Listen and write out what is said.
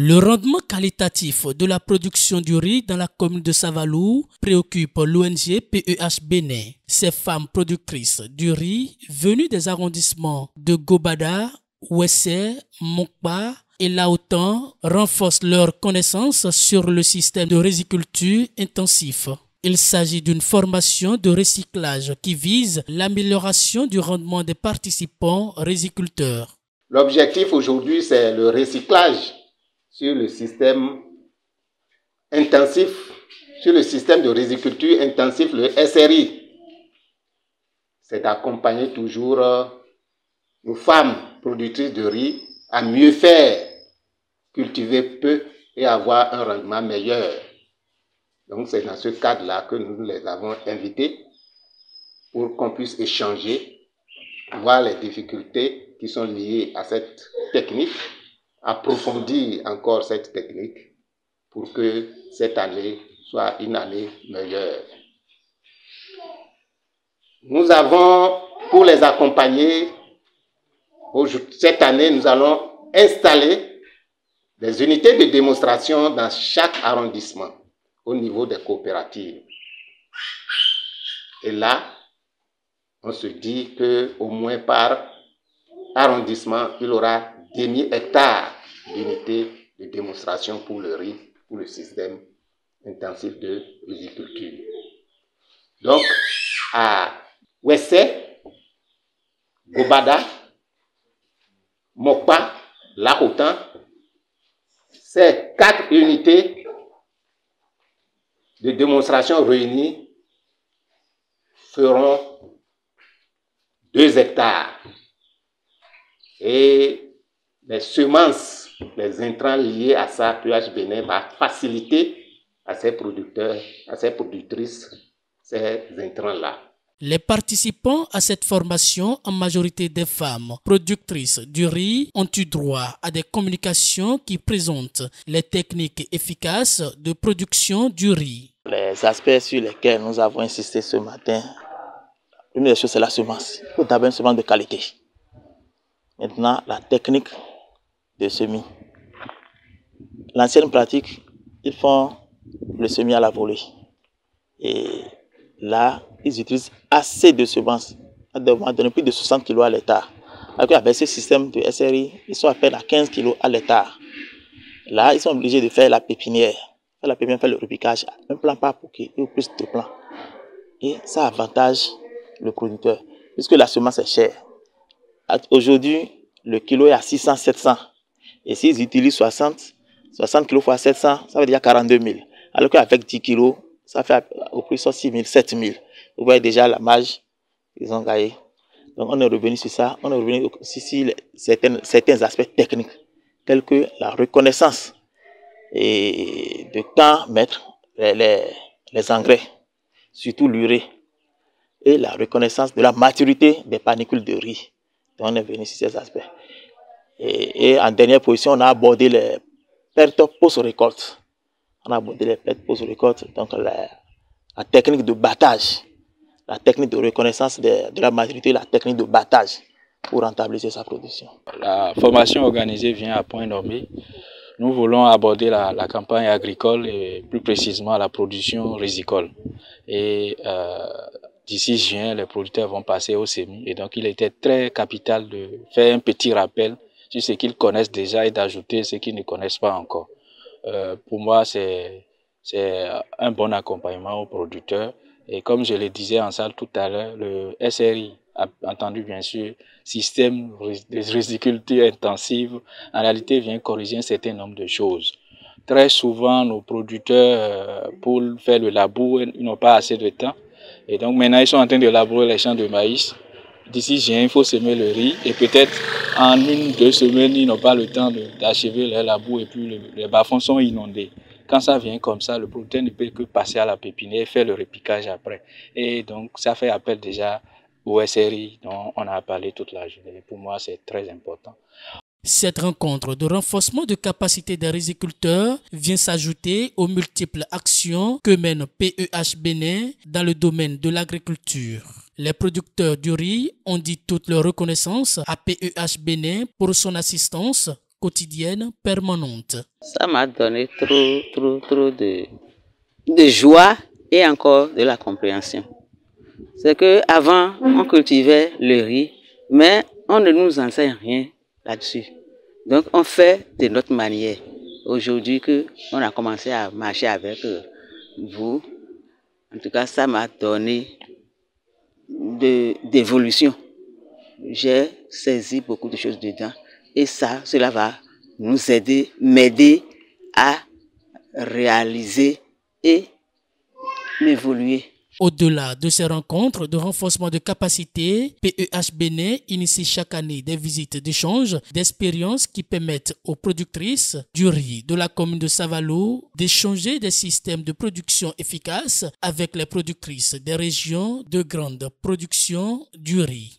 Le rendement qualitatif de la production du riz dans la commune de Savalou préoccupe l'ONG PEH Bénin. Ces femmes productrices du riz venues des arrondissements de Gobada, Ouessé, Mokpa et Laoutan renforcent leurs connaissances sur le système de riziculture intensif. Il s'agit d'une formation de recyclage qui vise l'amélioration du rendement des participants riziculteurs. L'objectif aujourd'hui, c'est le recyclage sur le système intensif, sur le système de riziculture intensif, le SRI. C'est d'accompagner toujours nos femmes productrices de riz à mieux faire, cultiver peu et avoir un rendement meilleur. Donc c'est dans ce cadre-là que nous les avons invitées pour qu'on puisse échanger, voir les difficultés qui sont liées à cette technique, approfondir encore cette technique pour que cette année soit une année meilleure. Nous avons, pour les accompagner, cette année, nous allons installer des unités de démonstration dans chaque arrondissement au niveau des coopératives. Et là, on se dit qu'au moins par arrondissement, il y aura 10 000 hectares d'unités de démonstration pour le riz, pour le système intensif de riziculture. Donc, à Ouessé, Gobada, Mokpa, Laoutan, ces 4 unités de démonstration réunies feront 2 hectares. Et les semences, les intrants liés à ça, PEH Bénin va faciliter à ces producteurs, à ces productrices, ces intrants-là. Les participants à cette formation, en majorité des femmes productrices du riz, ont eu droit à des communications qui présentent les techniques efficaces de production du riz. Les aspects sur lesquels nous avons insisté ce matin, la première chose, c'est la semence. Il faut d'abord une semence de qualité. Maintenant, la technique de semis. L'ancienne pratique, ils font le semis à la volée. Et là, ils utilisent assez de semences, à donner plus de 60 kg à l'hectare. Alors qu'avec ce système de SRI, ils sont à peine à 15 kg à l'hectare. Là, ils sont obligés de faire la pépinière. Faire le repiquage, un plan par bouquet ou plus de plants. Et ça avantage le producteur, puisque la semence est chère. Aujourd'hui, le kilo est à 600, 700. Et s'ils utilisent 60 kg fois 700, ça veut dire 42 000. Alors qu'avec 10 kg, ça fait au prix 6 000, 7 000. Vous voyez déjà la marge qu'ils ont gagné. Donc on est revenu sur ça. On est revenu aussi sur certains aspects techniques, tels que la reconnaissance et de quand mettre les engrais, surtout l'urée, et la reconnaissance de la maturité des panicules de riz. Donc on est venu sur ces aspects. Et en dernière position, on a abordé les pertes post-récolte. On a abordé les pertes post-récolte, donc la technique de battage, la technique de reconnaissance de la maturité, la technique de battage pour rentabiliser sa production. La formation organisée vient à point nommé. Nous voulons aborder la campagne agricole et plus précisément la production rizicole. Et d'ici juin, les producteurs vont passer au semis. Et donc, il était très capital de faire un petit rappel sur ce qu'ils connaissent déjà et d'ajouter ce qu'ils ne connaissent pas encore. Pour moi, c'est un bon accompagnement aux producteurs. Et comme je le disais en salle tout à l'heure, le SRI a entendu bien sûr système de riziculture intensive, en réalité vient corriger un certain nombre de choses. Très souvent, nos producteurs, pour faire le labour, ils n'ont pas assez de temps. Et donc maintenant, ils sont en train de labourer les champs de maïs. D'ici juin, il faut semer le riz. Et peut-être en 1-2 semaines, ils n'ont pas le temps d'achever leur labour et puis les bas-fonds sont inondés. Quand ça vient comme ça, le producteur ne peut que passer à la pépinière et faire le repiquage après. Et donc, ça fait appel déjà au SRI dont on a parlé toute la journée. Pour moi, c'est très important. Cette rencontre de renforcement de capacité des riziculteurs vient s'ajouter aux multiples actions que mène PEH Bénin dans le domaine de l'agriculture. Les producteurs du riz ont dit toute leur reconnaissance à PEH Bénin pour son assistance quotidienne permanente. Ça m'a donné trop de joie et encore de la compréhension. C'est que avant on cultivait le riz, mais on ne nous enseigne rien là-dessus. Donc on fait de notre manière. Aujourd'hui que on a commencé à marcher avec vous, en tout cas ça m'a donné d'évolution. J'ai saisi beaucoup de choses dedans et cela va nous aider, m'aider à réaliser et m'évoluer. Au-delà de ces rencontres de renforcement de capacité, PEH Bénin initie chaque année des visites d'échange, d'expériences qui permettent aux productrices du riz de la commune de Savalou d'échanger des systèmes de production efficaces avec les productrices des régions de grande production du riz.